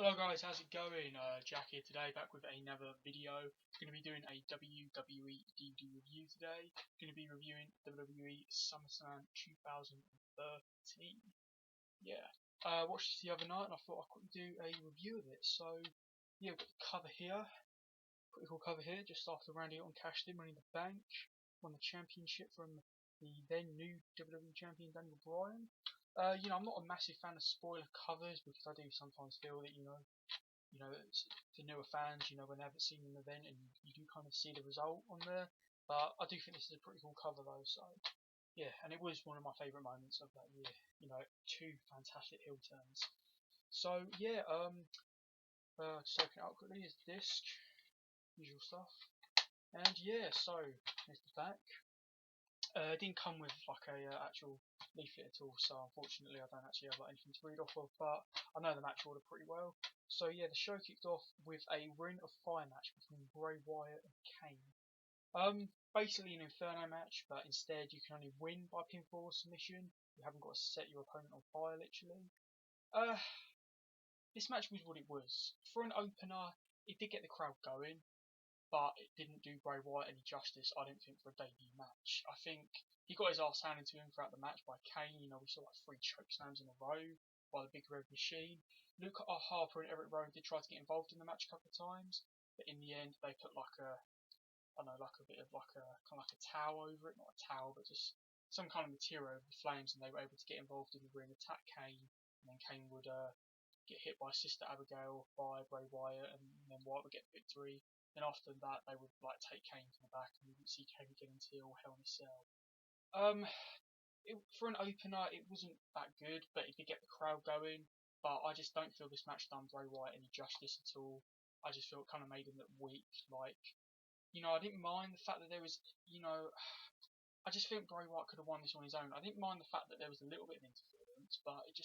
Hello guys, how's it going? Jack here today, back with another video. Going to be doing a WWE DVD review today. Going to be reviewing WWE SummerSlam 2013. Yeah, watched this the other night and I thought I could do a review of it. So yeah, we've got the cover here, pretty cool cover here. Just after Randy Orton cashed in, Money in the Bank, won the championship from the then new WWE champion Daniel Bryan. I'm not a massive fan of spoiler covers because I do sometimes feel that the newer fans, when they haven't seen an event and you do kind of see the result on there. But I do think this is a pretty cool cover though. So yeah, and it was one of my favourite moments of that year. Two fantastic heel turns. So yeah, just open it up quickly. Is the disc, usual stuff, and yeah, so here's the back. It didn't come with like a actual leaflet at all, so unfortunately I don't actually have anything to read off of, but I know the match order pretty well. So yeah, the show kicked off with a Ring of Fire match between Bray, Wyatt and Kane. Basically an Inferno match, but instead you can only win by pinfall or submission. You haven't got to set your opponent on fire, literally. This match was what it was. For an opener, it did get the crowd going, but it didn't do Bray Wyatt any justice, I don't think, for a debut match. I think he got his arse handed to him throughout the match by Kane. We saw like 3 choke slams in a row by the Big Red Machine. Luke Harper and Eric Rowan did try to get involved in the match a couple of times, but in the end they put like a bit of like a kind of like a towel over it, not a towel, but just some kind of material over the flames, and they were able to get involved in the ring, attack Kane, and then Kane would get hit by Sister Abigail by Bray Wyatt, and then Wyatt would get the victory. Then after that, they would like take Kane to the back, and we would see Kane get into Hell in a Cell. For an opener, it wasn't that good, but it did get the crowd going. But I just don't feel this match done Bray Wyatt any justice at all. I just feel it kind of made him look weak. I didn't mind the fact that there was, I just think Bray Wyatt could have won this on his own. I didn't mind the fact that there was a little bit of interference, but it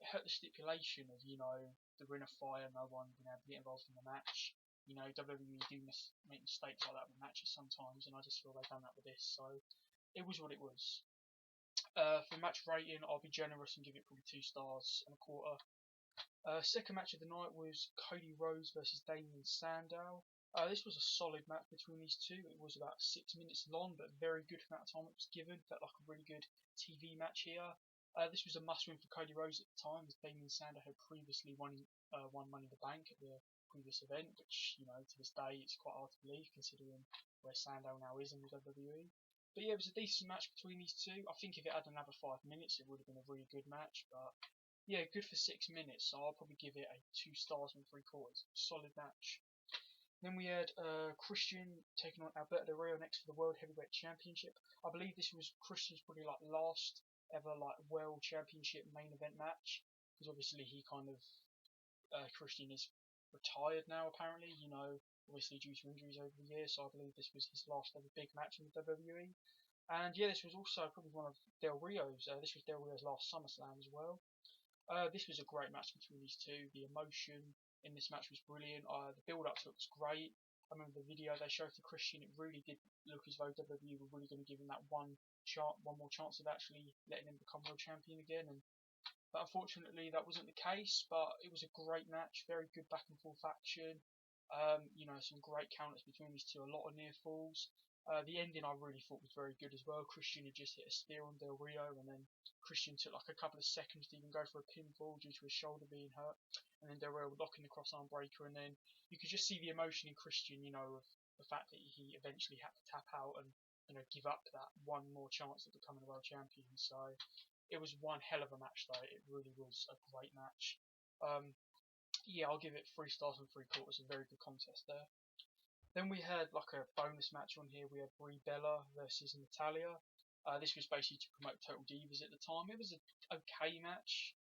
hurt the stipulation of, the Ring of Fire, no one being able to get involved in the match. WWE do make mistakes like that with matches sometimes, and I just feel they've done that with this. So it was what it was. For match rating, I'll be generous and give it probably 2 stars and a quarter. Second match of the night was Cody Rhodes versus Damien Sandow. This was a solid match between these two. It was about 6 minutes long, but very good for that time it was given. Felt like a really good TV match here. This was a must-win for Cody Rhodes at the time, as Damien Sandow had previously won Money in the Bank at the previous event, which, to this day it's quite hard to believe considering where Sandow now is in the WWE. But yeah, it was a decent match between these two. I think if it had another 5 minutes, it would have been a really good match. But yeah, good for 6 minutes, so I'll probably give it a 2 stars and 3 quarters. Solid match. Then we had Christian taking on Alberto next for the World Heavyweight Championship. I believe this was Christian's probably like last ever like World Championship main event match, because obviously he kind of Christian is retired now apparently, obviously due to injuries over the years, so I believe this was his last ever big match in the WWE. And yeah, this was also probably one of Del Rio's, this was Del Rio's last SummerSlam as well. This was a great match between these two. The emotion in this match was brilliant. The build-up to it was great. I remember the video they showed for Christian, it really did look as though WWE were really going to give him that one more chance of actually letting him become world champion again, but unfortunately that wasn't the case. But it was a great match, very good back and forth action. Some great counters between these two, a lot of near falls. The ending I really thought was very good as well. Christian had just hit a spear on Del Rio, and then Christian took like a couple of seconds to even go for a pinfall due to his shoulder being hurt, and then Del Rio locking the crossarm breaker, and then you could just see the emotion in Christian, of the fact that he eventually had to tap out and give up that one more chance of becoming a world champion. So it was one hell of a match though. It really was a great match. Yeah, I'll give it 3 stars and 3 quarters. A very good contest there. Then we had like a bonus match on here. We had Brie versus Natalya. This was basically to promote Total Divas at the time. It was an okay match,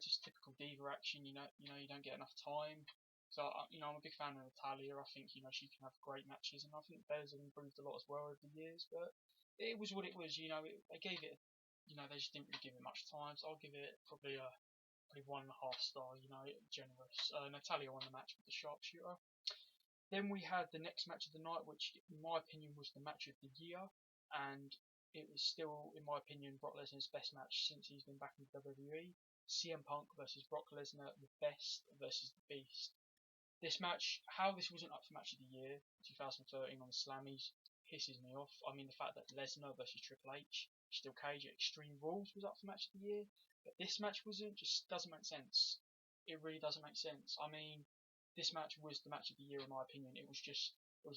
just typical diva action. You don't get enough time. So I'm a big fan of Natalya. I think she can have great matches, and I think Bella's have improved a lot as well over the years. But it was what it was. They gave it, they just didn't really give it much time. So I'll give it probably 1.5 star. Generous. Natalya won the match with the sharpshooter. Then we had the next match of the night, which in my opinion was the match of the year, and it was still, in my opinion, Brock Lesnar's best match since he's been back in WWE. CM Punk versus Brock Lesnar, the best versus the beast. This match, how this wasn't up for match of the year 2013 on the Slammies, pisses me off. I mean, the fact that Lesnar versus Triple H, Steel Cage at Extreme Rules was up for match of the year, but this match wasn't, just doesn't make sense. It really doesn't make sense. I mean, this match was the match of the year in my opinion. It was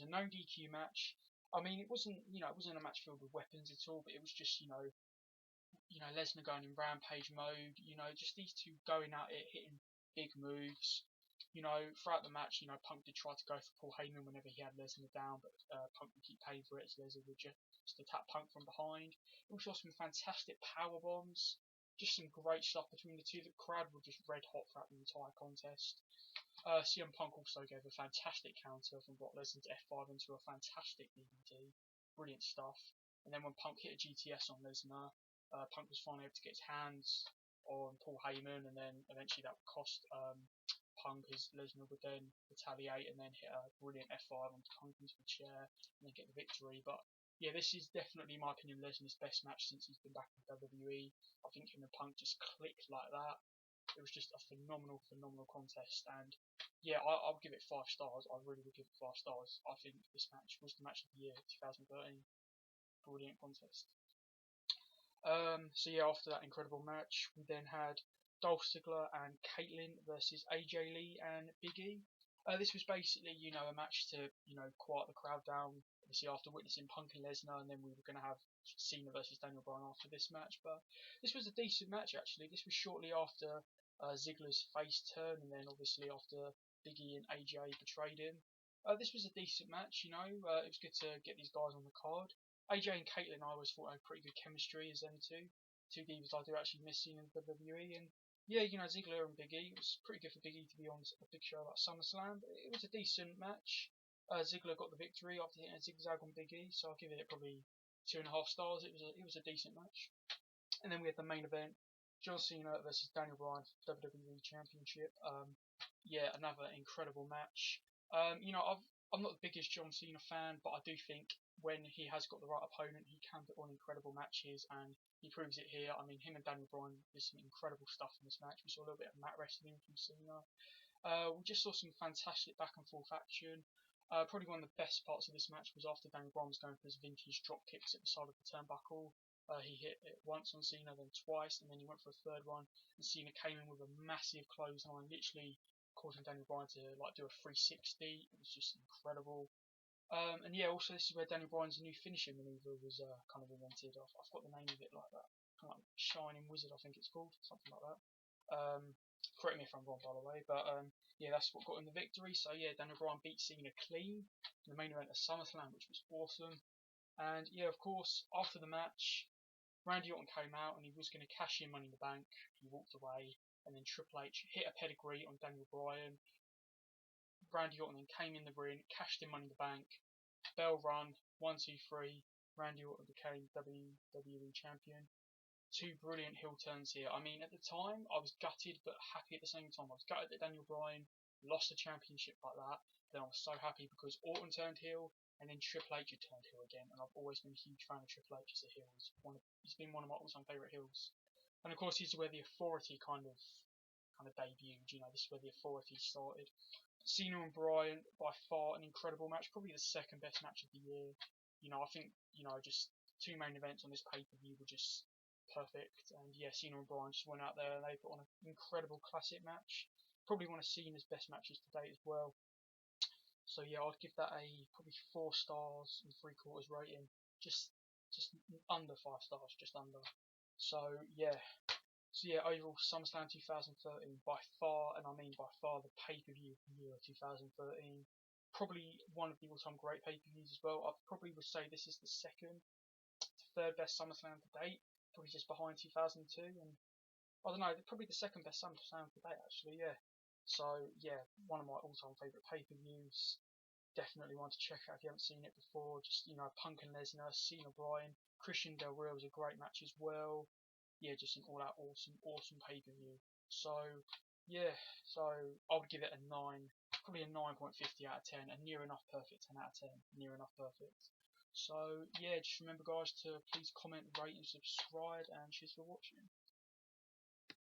a no DQ match. I mean, it wasn't a match filled with weapons at all, but it was just, Lesnar going in rampage mode, just these two going at it, hitting big moves. Throughout the match, Punk did try to go for Paul Heyman whenever he had Lesnar down, but Punk would keep paying for it, so Lesnar would just attack Punk from behind. It was also some fantastic power bombs, just some great stuff between the two. The crowd were just red hot throughout the entire contest. CM Punk also gave a fantastic counter from Brock Lesnar to F5 into a fantastic DDT. Brilliant stuff. And then when Punk hit a GTS on Lesnar, Punk was finally able to get his hands on Paul Heyman, and then eventually that would cost Punk, as Lesnar would then retaliate and then hit a brilliant F5 onto Punk into the chair and then get the victory. But yeah, this is definitely, in my opinion, Lesnar's best match since he's been back in WWE. I think him and Punk just clicked like that. It was just a phenomenal contest, and yeah, I'll give it 5 stars. I really would give it 5 stars. I think this match was the match of the year 2013. Brilliant contest. So yeah, after that incredible match, we then had Dolph Ziggler and Kaitlyn versus AJ Lee and Big E. This was basically, a match to, quiet the crowd down. Obviously, after witnessing Punk and Lesnar, and then we were going to have Cena versus Daniel Bryan after this match. But this was a decent match, actually. This was shortly after Ziggler's face turn, and then obviously after Big E and AJ betrayed him. This was a decent match, it was good to get these guys on the card. AJ and Kaitlyn, I always thought had pretty good chemistry as them two divas I do actually miss seeing in WWE. And yeah, Ziggler and Big E, it was pretty good for Big E to be on a big show like SummerSlam. But it was a decent match. Ziggler got the victory after hitting a zigzag on Big E, so I'll give it probably 2.5 stars. It was a decent match. And then we had the main event, John Cena versus Daniel Bryan for WWE Championship. Yeah, another incredible match. I'm not the biggest John Cena fan, but I do think when he has got the right opponent, he can put on incredible matches, and he proves it here. I mean, him and Daniel Bryan did some incredible stuff in this match. We saw a little bit of mat wrestling from Cena. We just saw some fantastic back and forth action. Probably one of the best parts of this match was after Daniel Bryan was going for his vintage drop kicks at the side of the turnbuckle. He hit it once on Cena, then twice, and then he went for a third one. And Cena came in with a massive clothesline, literally causing Daniel Bryan to do a 360. It was just incredible. And yeah, also this is where Daniel Bryan's new finishing maneuver was kind of invented. I forgot the name of it, like that, kind of like Shining Wizard, I think it's called, something like that. Correct me if I'm wrong, by the way, but yeah, that's what got him the victory. So yeah, Daniel Bryan beat Cena clean in the main event of SummerSlam, which was awesome. And yeah, of course, after the match, Randy Orton came out and he was going to cash in Money in the Bank. He walked away, and then Triple H hit a pedigree on Daniel Bryan. Randy Orton then came in the ring, cashed in Money in the Bank. Bell run, 1, 2, 3. Randy Orton became WWE Champion. 2 brilliant heel turns here. I mean, at the time, I was gutted but happy at the same time. I was gutted that Daniel Bryan lost the championship like that. Then I was so happy because Orton turned heel, and then Triple H had turned heel again. And I've always been a huge fan of Triple H as a heel. He's been one of my all-time favourite heels. And of course, this is where the Authority kind of debuted. This is where the Authority started. Cena and Bryan, by far an incredible match, probably the second best match of the year. I think just 2 main events on this pay-per-view were just perfect. And yeah, Cena and Bryan just went out there and they put on an incredible classic match. Probably one of Cena's best matches to date as well. So yeah, I'd give that a probably 4 stars and 3/4 rating. Just under 5 stars, just under. So yeah, overall SummerSlam 2013, by far, and I mean by far, the pay-per-view of the year of 2013. Probably one of the all-time great pay-per-views as well. I probably would say this is the second to third best SummerSlam to date, probably just behind 2002, and I don't know, probably the second best SummerSlam to date actually, yeah. So yeah, one of my all-time favourite pay-per-views. Definitely one to check out if you haven't seen it before. Just Punk and Lesnar, Cena Bryan, Christian Del Rio was a great match as well. Yeah, just an all-out awesome pay-per-view. So yeah, I would give it a 9, probably a 9.50 out of 10, a near enough perfect 10 out of 10, near enough perfect. So yeah, just remember guys to please comment, rate and subscribe, and cheers for watching.